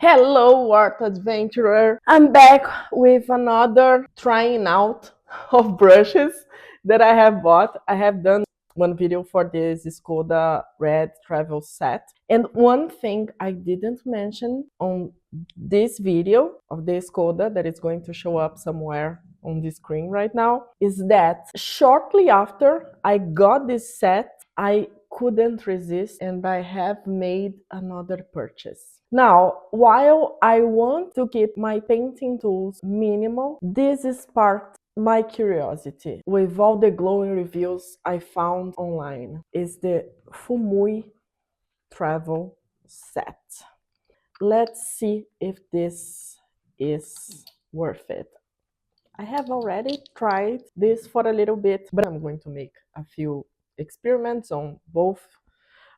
Hello, art adventurer. I'm back with another trying out of brushes that I have bought. I have done one video for this Escoda Red Travel Set. And one thing I didn't mention on this video of the Escoda that is going to show up somewhere on the screen right now is that shortly after I got this set, I couldn't resist and I have made another purchase. Now, while I want to keep my painting tools minimal, this sparked my curiosity with all the glowing reviews I found online. Is the Fuumuui Travel Set. Let's see if this is worth it. I have already tried this for a little bit, but I'm going to make a few experiments on both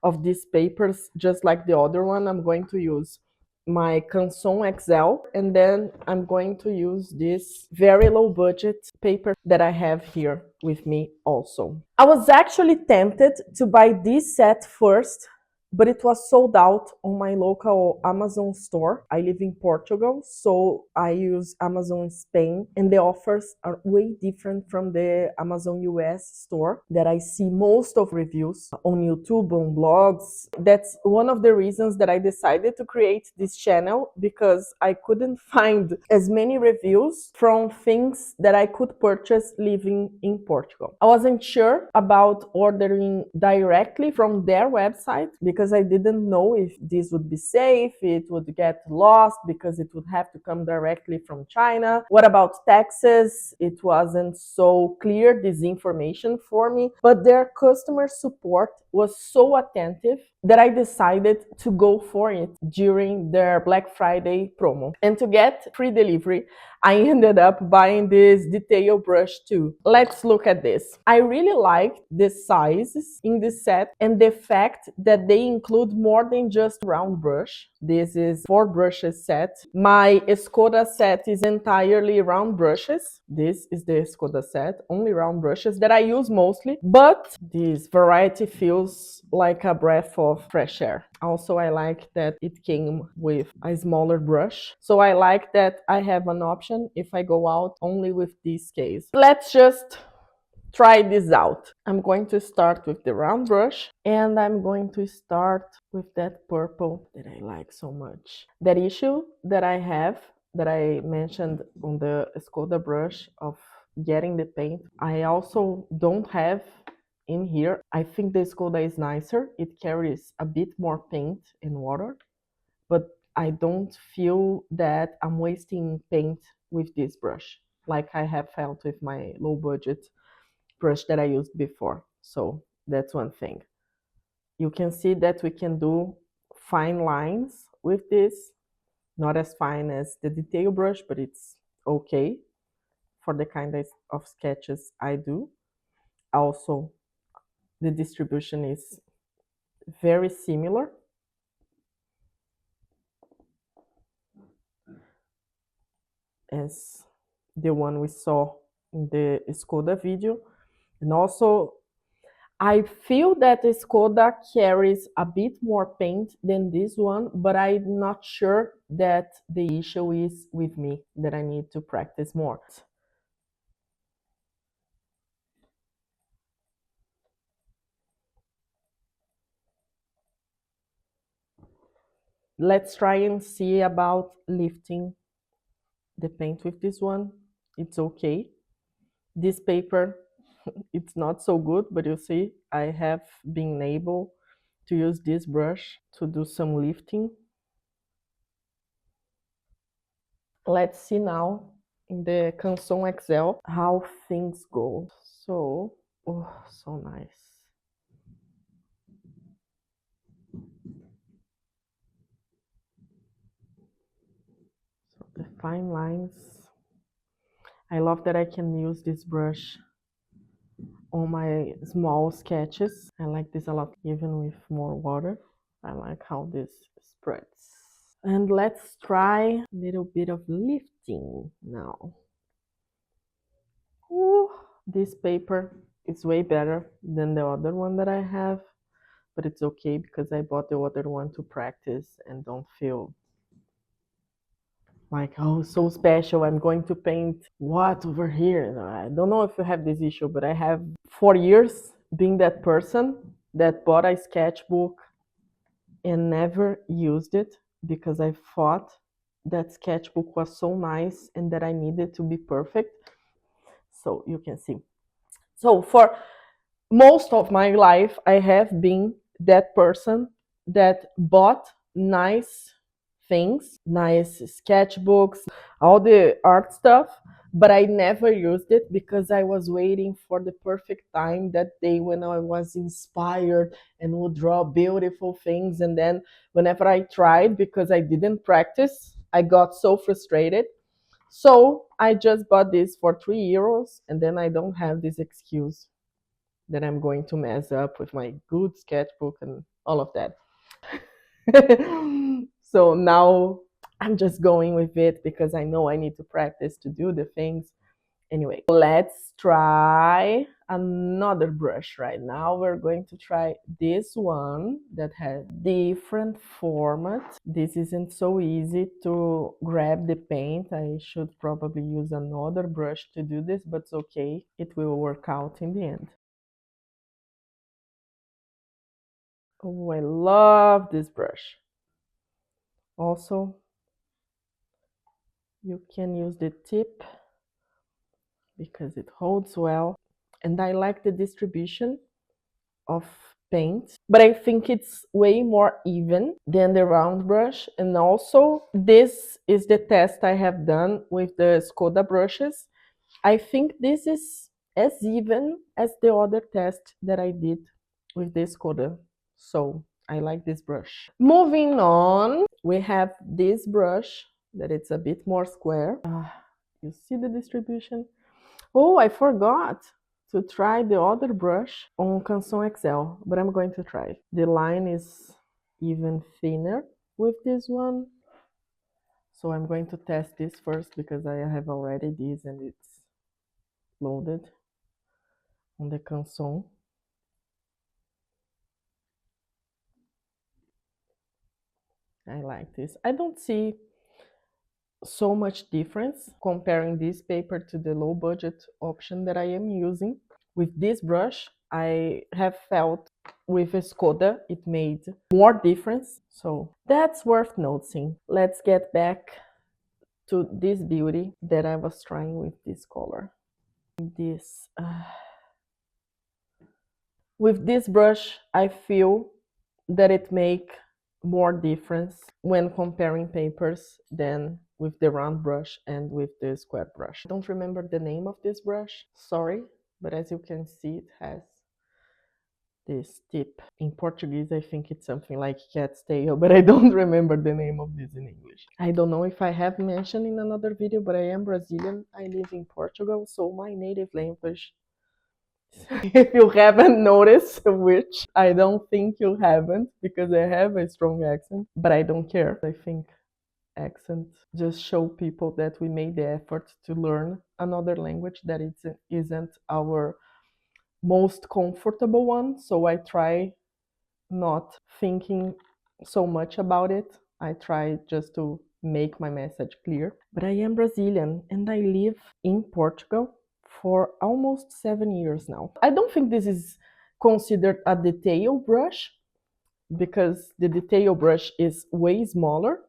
of these papers, just like the other one. I'm going to use my Canson XL, and then I'm going to use this very low budget paper that I have here with me also. I was actually tempted to buy this set first, but it was sold out on my local Amazon store. I live in Portugal, so I use Amazon Spain, and the offers are way different from the Amazon US store that I see most of reviews on YouTube, on blogs. That's one of the reasons that I decided to create this channel, because I couldn't find as many reviews from things that I could purchase living in Portugal. I wasn't sure about ordering directly from their website because I didn't know if this would be safe, it would get lost because it would have to come directly from China. What about taxes? It wasn't so clear, this information for me, but their customer support was so attentive that I decided to go for it during their Black Friday promo. And to get free delivery, I ended up buying this detail brush too. Let's look at this. I really like the sizes in this set and the fact that they include more than just round brush. This is 4 brushes set. My Escoda set is entirely round brushes. This is the Escoda set, only round brushes that I use mostly, but this variety feels like a breath of fresh air. Also, I like that it came with a smaller brush, so I like that I have an option if I go out only with this case. Let's just try this out. I'm going to start with the round brush, and I'm going to start with that purple that I like so much. That issue that I have, that I mentioned on the Escoda brush of getting the paint, I also don't have in here. I think the Escoda is nicer. It carries a bit more paint and water, but I don't feel that I'm wasting paint with this brush like I have felt with my low budget brush that I used before. So that's one thing. You can see that we can do fine lines with this. Not as fine as the detail brush, but it's okay for the kind of sketches I do. Also, the distribution is very similar. As the one we saw in the Escoda video. And also, I feel that Escoda carries a bit more paint than this one, but I'm not sure that the issue is with me, that I need to practice more. Let's try and see about lifting the paint with this one. It's okay. This paper, it's not so good, but you see, I have been able to use this brush to do some lifting. Let's see now in the Canson XL how things go. So, oh, so nice. So the fine lines. I love that I can use this brush on my small sketches. I like this a lot, even with more water. I like how this spreads. And let's try a little bit of lifting now. Ooh, this paper is way better than the other one that I have, but it's okay because I bought the other one to practice and don't feel like, oh, so special. I'm going to paint what over here? I don't know if you have this issue, but I have 4 years being that person that bought a sketchbook and never used it because I thought that sketchbook was so nice and that I needed to be perfect. So you can see. So for most of my life, I have been that person that bought nice things, nice sketchbooks, all the art stuff, but I never used it because I was waiting for the perfect time that day when I was inspired and would draw beautiful things. And then whenever I tried, because I didn't practice, I got so frustrated. So I just bought this for €3, and then I don't have this excuse that I'm going to mess up with my good sketchbook and all of that. So now I'm just going with it because I know I need to practice to do the things. Anyway, let's try another brush right now. We're going to try this one that has different format. This isn't so easy to grab the paint. I should probably use another brush to do this, but it's okay. It will work out in the end. Oh, I love this brush. Also, you can use the tip because it holds well. And I like the distribution of paint, but I think it's way more even than the round brush. And also, this is the test I have done with the Escoda brushes. I think this is as even as the other test that I did with the Escoda. So I like this brush. Moving on, we have this brush that it's a bit more square. You see the distribution? Oh, I forgot to try the other brush on Canson XL, but I'm going to try. The line is even thinner with this one. So I'm going to test this first because I have already this and it's loaded on the Canson. I like this. I don't see so much difference comparing this paper to the low budget option that I am using. With this brush, I have felt with Escoda it made more difference, so that's worth noticing. Let's get back to this beauty that I was trying with this color. This with this brush, I feel that it make more difference when comparing papers than with the round brush and with the square brush. I don't remember the name of this brush, sorry, but as you can see, it has this tip. In Portuguese, I think it's something like cat's tail, but I don't remember the name of this in English. I don't know if I have mentioned in another video, but I am Brazilian. I live in Portugal, so my native language, if you haven't noticed, which I don't think you haven't, because I have a strong accent, but I don't care. I think accents just show people that we made the effort to learn another language that isn't our most comfortable one. So I try not thinking so much about it. I try just to make my message clear. But I am Brazilian and I live in Portugal for almost 7 years now. I don't think this is considered a detail brush because the detail brush is way smaller.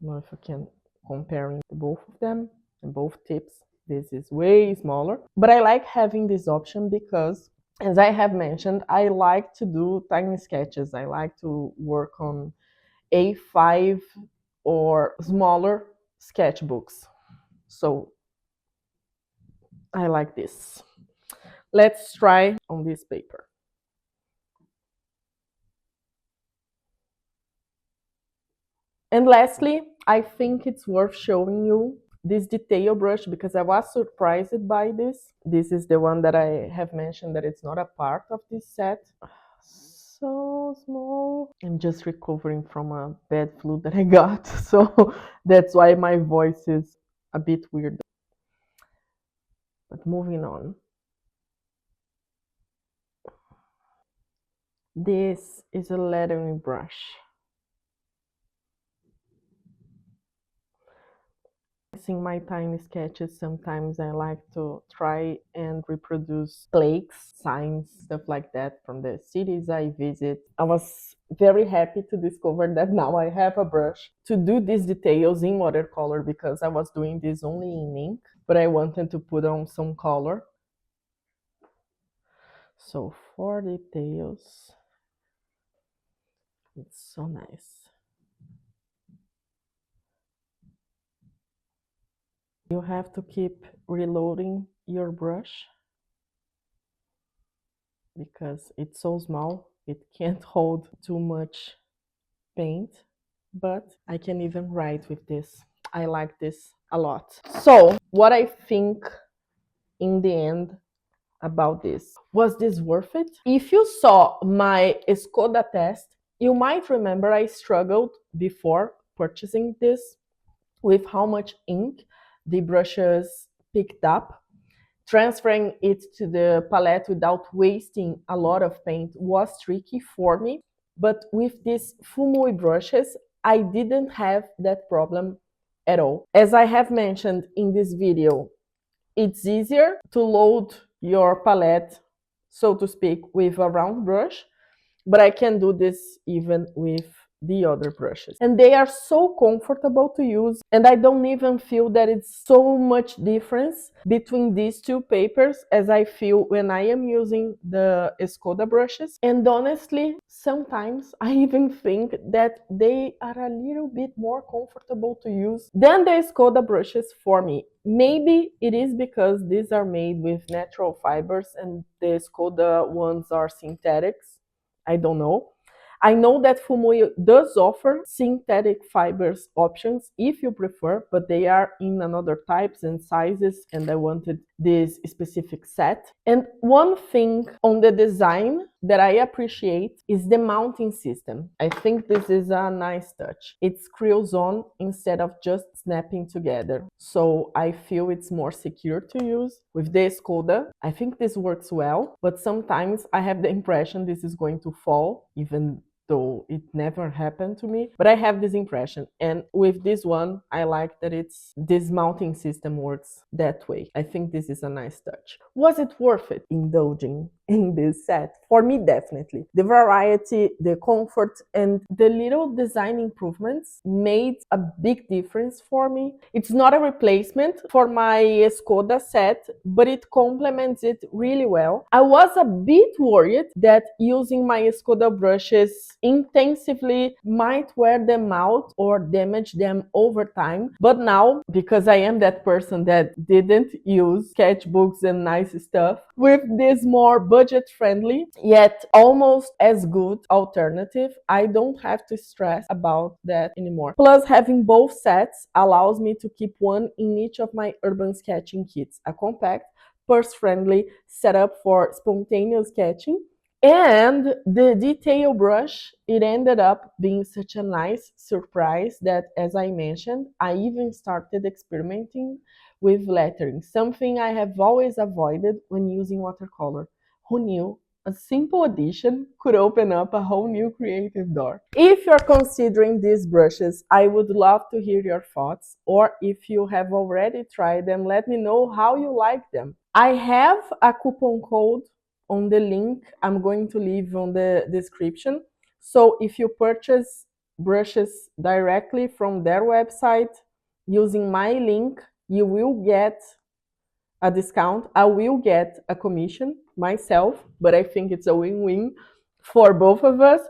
I don't know if I can comparing both of them and both tips. This is way smaller. But I like having this option because, as I have mentioned, I like to do tiny sketches. I like to work on A5 or smaller sketchbooks. So I like this. Let's try on this paper. And lastly, I think it's worth showing you this detail brush because I was surprised by this. This is the one that I have mentioned that it's not a part of this set. So small. I'm just recovering from a bad flu that I got, so that's why my voice is a bit weird. But moving on. This is a lettering brush. In my tiny sketches, sometimes I like to try and reproduce plaques, signs, stuff like that from the cities I visit. I was very happy to discover that now I have a brush to do these details in watercolor, because I was doing this only in ink, but I wanted to put on some color. So for details, it's so nice. You have to keep reloading your brush because it's so small, it can't hold too much paint, but I can even write with this. I like this a lot. So what I think in the end about this, was this worth it? If you saw my Escoda test, you might remember I struggled before purchasing this with how much ink the brushes picked up. Transferring it to the palette without wasting a lot of paint was tricky for me. But with these Fuumuui brushes, I didn't have that problem at all. As I have mentioned in this video, it's easier to load your palette, so to speak, with a round brush, but I can do this even with the other brushes. And they are so comfortable to use, and I don't even feel that it's so much difference between these two papers as I feel when I am using the Escoda brushes. And honestly, sometimes I even think that they are a little bit more comfortable to use than the Escoda brushes for me. Maybe it is because these are made with natural fibers and the Escoda ones are synthetics. I don't know. I know that Fuumuui does offer synthetic fibers options if you prefer, but they are in another types and sizes, and I wanted this specific set. And one thing on the design that I appreciate is the mounting system. I think this is a nice touch. It screws on instead of just snapping together. So I feel it's more secure to use. With the Escoda, I think this works well, but sometimes I have the impression this is going to fall, even though it never happened to me, but I have this impression. And with this one, I like that this mounting system works that way. I think this is a nice touch. Was it worth it indulging in this set? For me, definitely. The variety, the comfort, and the little design improvements made a big difference for me. It's not a replacement for my Escoda set, but it complements it really well. I was a bit worried that using my Escoda brushes intensively might wear them out or damage them over time. But now, because I am that person that didn't use sketchbooks and nice stuff, with this more budget-friendly, yet almost as good alternative, I don't have to stress about that anymore. Plus, having both sets allows me to keep one in each of my urban sketching kits, a compact, purse-friendly setup for spontaneous sketching. And the detail brush, it ended up being such a nice surprise that, as I mentioned, I even started experimenting with lettering, something I have always avoided when using watercolor. Who knew? A simple addition could open up a whole new creative door. If you're considering these brushes, I would love to hear your thoughts, or if you have already tried them, let me know how you like them. I have a coupon code on the link I'm going to leave on the description. So if you purchase brushes directly from their website using my link, you will get a discount. I will get a commission myself, but I think it's a win-win for both of us.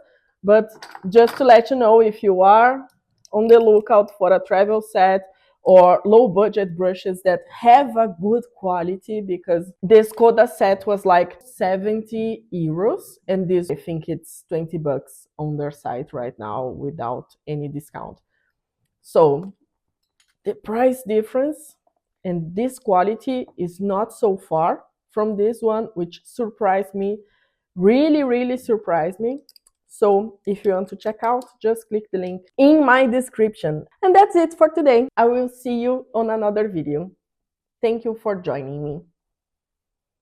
But just to let you know, if you are on the lookout for a travel set or low budget brushes that have a good quality, because this Escoda set was like 70 euros, and this I think it's 20 bucks on their site right now without any discount. So the price difference and this quality is not so far from this one, which surprised me, really surprised me. So if you want to check out, just click the link in my description. And that's it for today. I will see you on another video. Thank you for joining me.